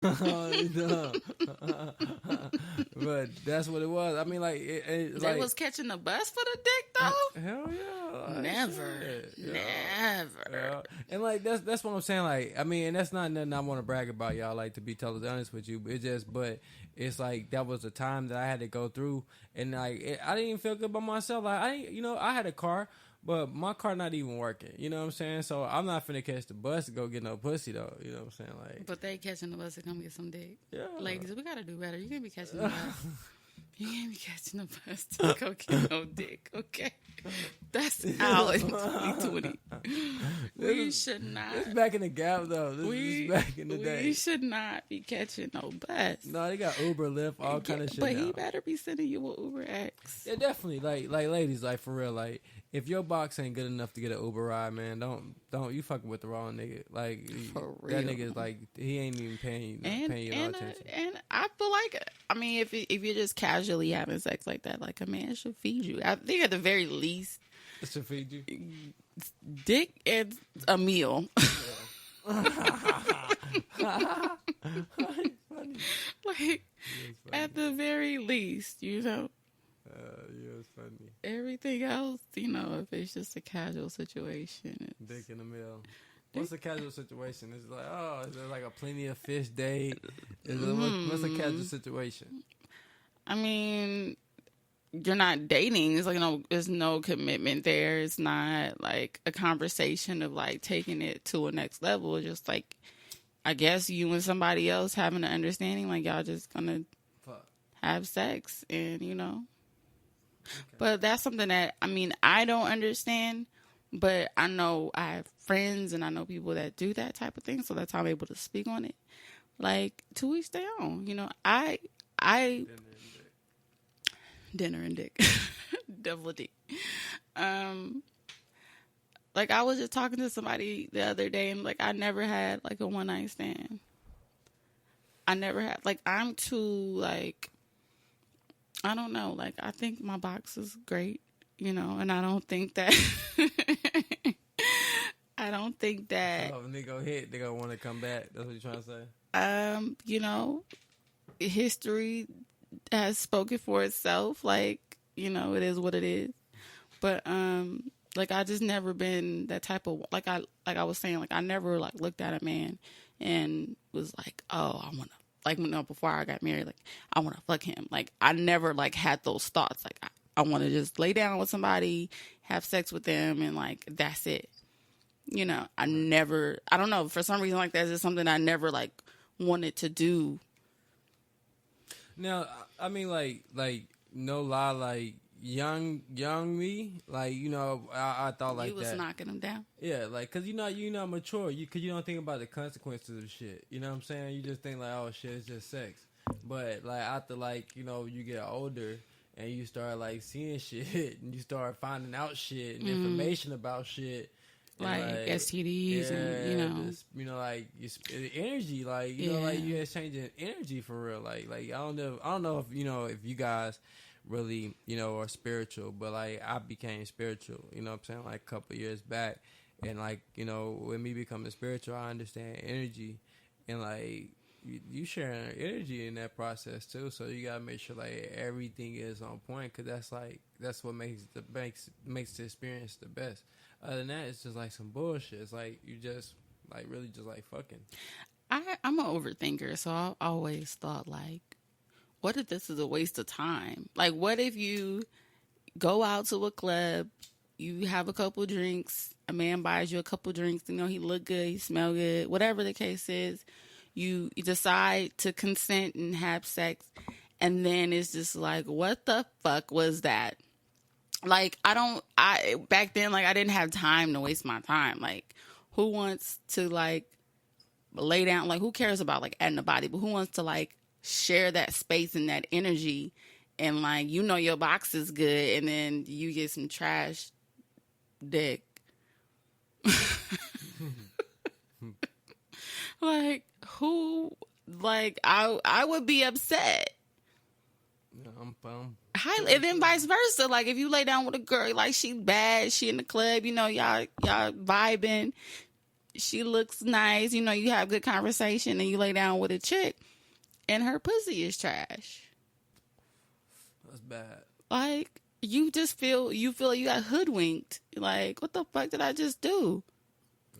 No. But that's what it was. I mean, like, They was catching the bus for the dick, though? hell yeah. Like, Never. shit, Never. yeah. And like that's what I'm saying. Like, I mean, and that's not nothing I want to brag about, y'all. Like, to be totally honest with you, but it's like that was a time that I had to go through, and like I didn't even feel good about myself. Like, I had a car. But my car not even working, you know what I'm saying? So I'm not finna catch the bus to go get no pussy though, you know what I'm saying? Like, But they catching the bus to come get some dick. yeah. Ladies, we gotta do better. You can't be catching the bus. You can't be catching the bus to go get no dick, okay? That's out in 2020. We should not. It's back in the gap though. This is back in the day. We should not be catching no bus. No, they got Uber, Lyft, all kind of shit. But now. he better be sending you an Uber X. Yeah, definitely. Like ladies, like for real, like if your box ain't good enough to get an Uber ride, man, don't you fucking with the wrong nigga. Like for real. That nigga is like he ain't even paying you no attention. And I feel like, I mean, if you're just casually having sex like that, like a man should feed you. I think at the very least, it should feed you dick and a meal. Like at the very least, you know. Yeah, it's funny. Everything else, you know, if it's just a casual situation. Dick in the meal. What's a casual situation? It's like, oh, is there like a plenty of fish date? What's a casual situation? I mean, you're not dating. It's like there's no commitment there. It's not like a conversation of like taking it to a next level. It's just like, I guess you and somebody else having an understanding, like y'all just gonna have sex and, you know. Okay. But that's something that, I mean, I don't understand, but I know I have friends and I know people that do that type of thing, so that's how I'm able to speak on it. Like, 2 weeks stay on, you know. Dinner and dick. Devil dick. Like, I was just talking to somebody the other day, and like, I never had like a one night stand. I never had, like, I'm too, like, I don't know. Like, I think my box is great, you know, and I don't think that. I don't think that. Oh, when they go hit, they gonna want to come back. That's what you're trying to say. You know, history has spoken for itself. Like, you know, it is what it is. But like, I just never been that type of, like I was saying, like, I never like looked at a man and was like, oh, I wanna. Like, you know, before I got married, like, I want to fuck him. Like, I never, like, had those thoughts. Like, I want to just lay down with somebody, have sex with them, and, like, that's it. You know, I don't know, for some reason, like, that's just something I never, like, wanted to do. Now, I mean, like, no lie, like, young me, like, you know, I thought like that. You was knocking them down? Yeah, like, cause you're not mature. Cause you don't think about the consequences of shit. You know what I'm saying? You just think like, oh shit, it's just sex. But like after like, you know, you get older and you start like seeing shit and you start finding out shit and information about shit. Like STDs and, you know. Just, you know, like energy, like, you know, like you're exchanging energy for real. Like I don't know if, you know, if you guys really, you know, are spiritual, but like I became spiritual, you know what I'm saying, like a couple of years back, and like, you know, with me becoming spiritual, I understand energy, and like you sharing energy in that process too, so you gotta make sure like everything is on point, because that's what makes the experience the best. Other than that, it's just like some bullshit. It's like you just like really just like fucking. I'm an overthinker, so I always thought like, what if this is a waste of time? Like, what if you go out to a club, you have a couple drinks, a man buys you a couple drinks, you know, he look good, he smell good, whatever the case is, you decide to consent and have sex, and then it's just like, what the fuck was that? Like, back then, like, I didn't have time to waste my time. Like, who wants to, like, lay down, like, who cares about, like, adding a body, but who wants to, like, share that space and that energy, and like, you know, your box is good, and then you get some trash dick. Like, who, like, I would be upset. And then vice versa. Like, if you lay down with a girl, like, she bad, she in the club, you know, y'all vibing, she looks nice, you know, you have good conversation and you lay down with a chick and her pussy is trash. That's bad. Like, you feel like you got hoodwinked. Like, what the fuck did I just do?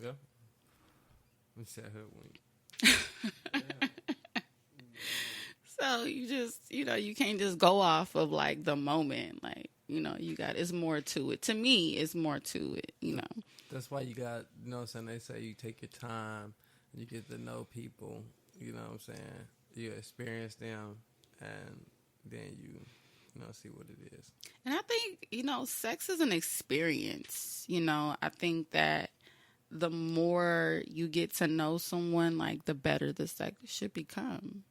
Yeah. We said hoodwinked. Yeah. So you just, you know, you can't just go off of like the moment. Like, you know, it's more to it. To me, it's more to it, you know. That's why you got, you know what I'm saying? They say you take your time, you get to know people, you know what I'm saying? You experience them, and then you know, see what it is. And I think, you know, sex is an experience. You know, I think that the more you get to know someone, like, the better the sex should become.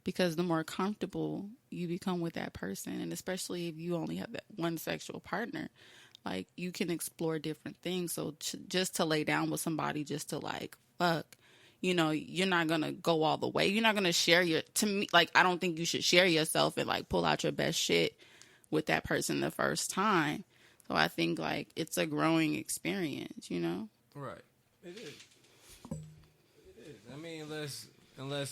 Because the more comfortable you become with that person, and especially if you only have that one sexual partner, like, you can explore different things. So just to lay down with somebody just to, like, fuck, you know, you're not going to go all the way. You're not going to share to me, like, I don't think you should share yourself and, like, pull out your best shit with that person the first time. So I think, like, it's a growing experience, you know? Right. It is. It is. I mean, unless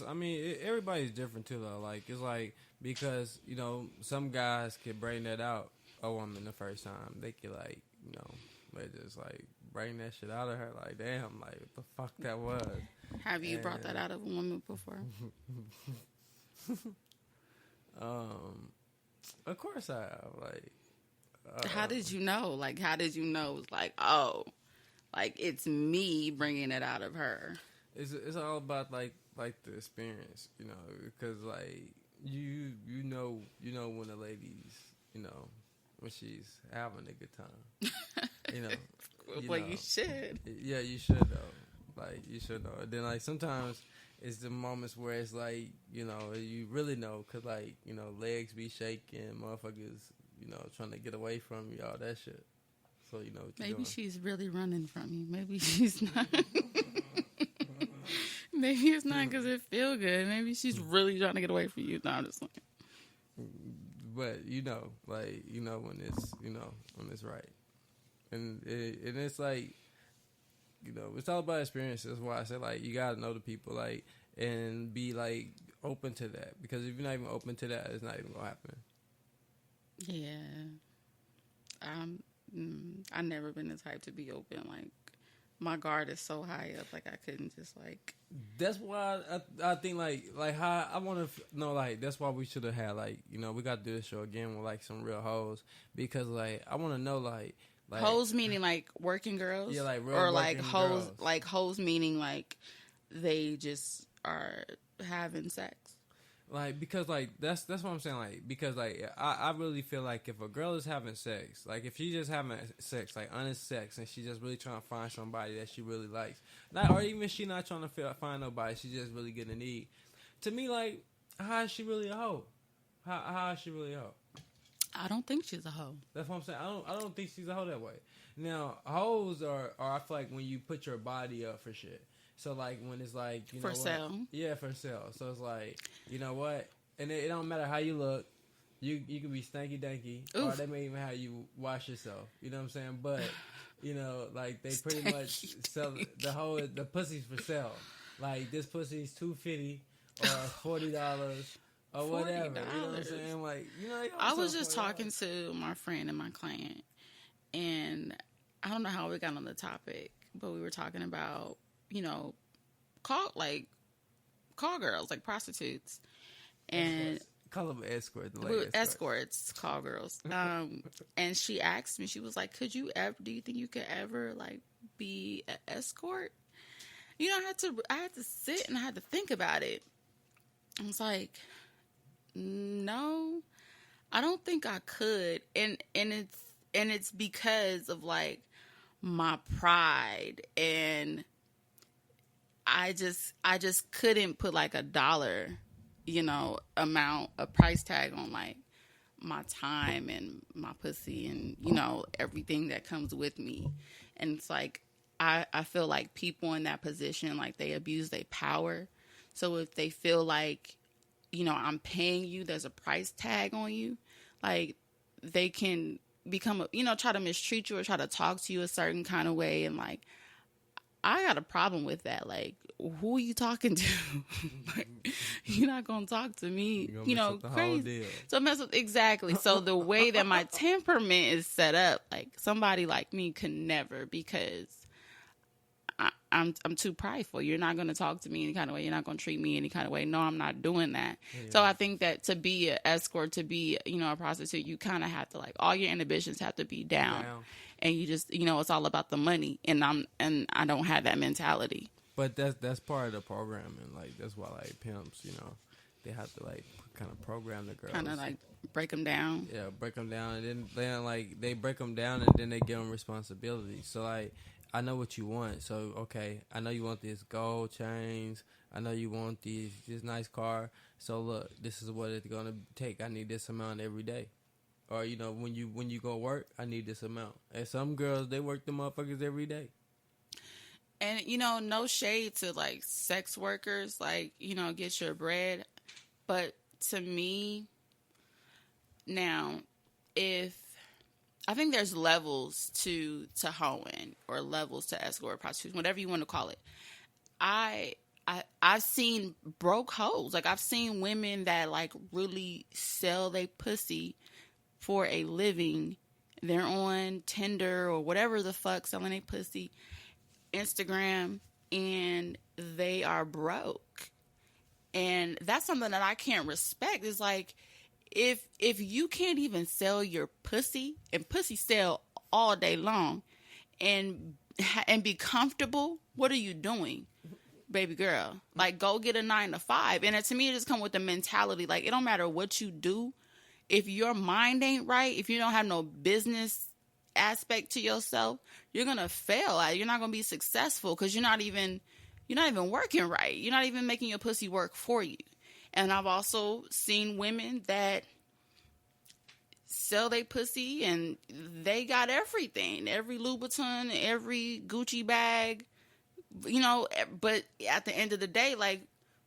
I mean, everybody's different too, though. Like, it's like, because, you know, some guys can bring that out a woman the first time. They could, like, you know, they just, like, bring that shit out of her. Like, damn, like, what the fuck that was. Have you brought that out of a woman before? Of course I have. Like, how did you know? Like, how did you know? It was like, oh, like, it's me bringing it out of her. It's all about like the experience, you know, because like you know when the ladies, you know, when she's having a good time, you know. Well, you should. Yeah, you should though. Like, you should know. And then, like, sometimes it's the moments where it's like, you know, you really know, because, like, you know, legs be shaking, motherfuckers, you know, trying to get away from you, all that shit. So, you know what you're Maybe doing. she's really running from you. Maybe she's not. Maybe it's not because it feel good. Maybe she's really trying to get away from you. No, I'm just like. But, you know, like, you know when it's right. And it's like, you know, it's all about experience. That's why I say, like, you gotta know the people, like, and be, like, open to that. Because if you're not even open to that, it's not even gonna happen. Yeah. I've never been the type to be open. Like, my guard is so high up, like, I couldn't just, like. That's why I think, like how I want to know, like, that's why we should have had, like, you know, we got to do this show again with, like, some real hoes. Because, like, I want to know, like hoes meaning, like, working girls? Yeah, like, real or, working like, hoes, girls. like, hoes meaning, like, they just are having sex. Like, because, like, that's what I'm saying, like, because, like, I really feel like if a girl is having sex, like, if she's just having sex, like, honest sex, and she's just really trying to find somebody that she really likes, or even if she's not trying to find nobody, she's just really getting a need, to me, like, how is she really a hoe? How is she really a hoe? I don't think she's a hoe. That's what I'm saying. I don't think she's a hoe that way. Now, hoes are I feel like when you put your body up for shit. So, like, when it's like, you know, for sale. Yeah, for sale. So it's like, you know what? And it don't matter how you look. You can be stanky danky, or they may even have you wash yourself. You know what I'm saying? But, you know, like, they pretty much sell the pussy's for sale. Like, this pussy's $250 or $40 or whatever. You know what I'm saying? Like, you know, I was just talking to my friend and my client, and I don't know how we got on the topic, but we were talking about, you know, call girls, like prostitutes, and call them escorts. Escorts, call girls. And she asked me, she was like, do you think you could ever, like, be an escort? You know, I had to sit and I had to think about it. I was like, no, I don't think I could. And it's because of, like, my pride, and I just couldn't put, like, a dollar, you know, amount, a price tag on, like, my time and my pussy and, you know, everything that comes with me. And it's like, I feel like people in that position, like, they abuse their power. So if they feel like, you know, I'm paying you, there's a price tag on you, like, they can become, try to mistreat you or try to talk to you a certain kind of way. And, like, I got a problem with that. Like, who are you talking to? Like, you're not gonna talk to me, crazy. So mess with exactly. So the way that my temperament is set up, like somebody like me could never, because I'm too prideful. You're not gonna talk to me any kind of way. You're not gonna treat me any kind of way. No, I'm not doing that. Yeah. So I think that to be an escort, to be a prostitute, you kind of have to, like, all your inhibitions have to be down. And you just, it's all about the money, and I don't have that mentality. But that's part of the programming. Like, that's why, like, pimps, they have to, like, kind of program the girls. Kind of, like, break them down. Yeah, break them down, and then like, they break them down, and then they give them responsibility. So, like, I know what you want. So, okay, I know you want these gold chains. I know you want this nice car. So, look, this is what it's going to take. I need this amount every day. Or, when you go work, I need this amount. And some girls, they work the motherfuckers every day. And, no shade to, like, sex workers, like, get your bread. But to me, now, I think there's levels to hoeing, or levels to escort, prostitution, whatever you want to call it. I've seen broke hoes. Like, I've seen women that, like, really sell their pussy for a living. They're on Tinder or whatever the fuck, selling a pussy, Instagram, and they are broke. And that's something that I can't respect. It's like, if you can't even sell your pussy, and pussy sell all day long, and be comfortable, what are you doing, baby girl? Like, go get a 9-to-5. And to me, it just come with the mentality, like, it don't matter what you do. If your mind ain't right, if you don't have no business aspect to yourself, you're going to fail. You're not going to be successful, because you're not even working right. You're not even making your pussy work for you. And I've also seen women that sell their pussy, and they got everything, every Louboutin, every Gucci bag, but at the end of the day, like,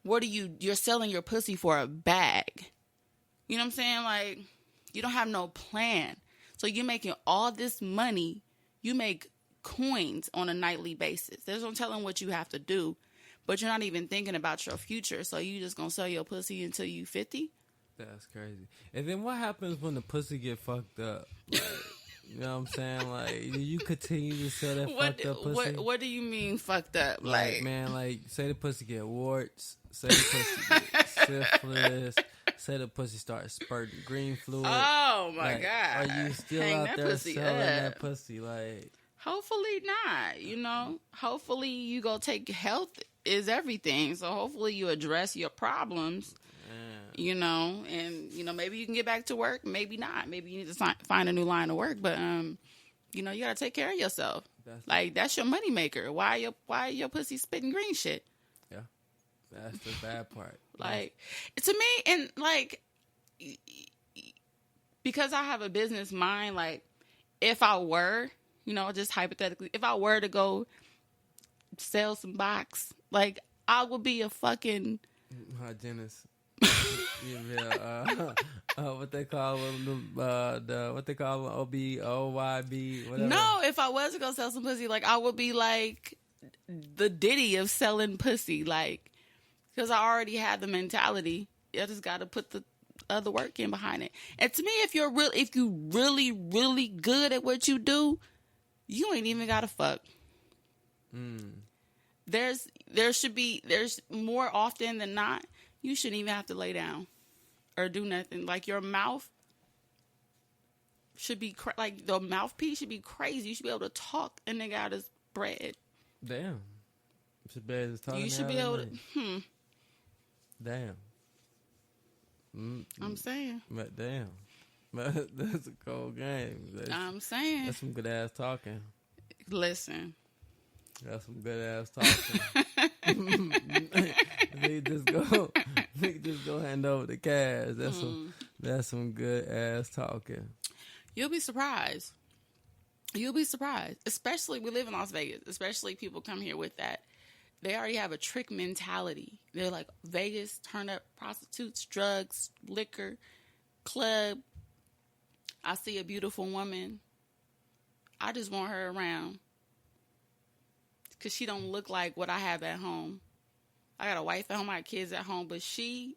you're selling your pussy for a bag. You know what I'm saying? Like, you don't have no plan. So you're making all this money. You make coins on a nightly basis. There's no telling what you have to do, but you're not even thinking about your future. So you just gonna sell your pussy until you 50? That's crazy. And then what happens when the pussy get fucked up? Like, you know what I'm saying? Like, you continue to sell that fucked up pussy? What do you mean fucked up? Like, man, like, say the pussy get warts. Say the pussy get syphilis. Say the pussy starts spurting green fluid. Oh, my God. Are you still out there selling that pussy? Like, hopefully not, Hopefully you go take health is everything. So hopefully you address your problems, and, maybe you can get back to work. Maybe not. Maybe you need to find a new line of work. But, you got to take care of yourself. That's your money maker. Why your pussy spitting green shit? Yeah. That's the bad part. Like, to me, and, like, because I have a business mind, like, if I were, just hypothetically, if I were to go sell some box, like, I would be a fucking hygienist. What they call them, what they call them, OYB, whatever. No, if I was to go sell some pussy, like, I would be like the Diddy of selling pussy, like, because I already had the mentality. I just got to put the other work in behind it. And to me, if you really, really good at what you do, you ain't even got to fuck. There's more often than not, you shouldn't even have to lay down or do nothing. Like, your mouth should be like, the mouthpiece should be crazy. You should be able to talk a nigga out his bread. Damn. You should be able to. Damn. I'm saying. But damn. But that's a cold game. I'm saying. That's some good ass talking. Listen. That's some good ass talking. They just go hand over the cash. That's some good ass talking. You'll be surprised. Especially, we live in Las Vegas. Especially people come here with that. They already have a trick mentality. They're like, Vegas, turn up prostitutes, drugs, liquor, club. I see a beautiful woman. I just want her around. because she don't look like what I have at home. I got a wife at home, I got kids at home, but she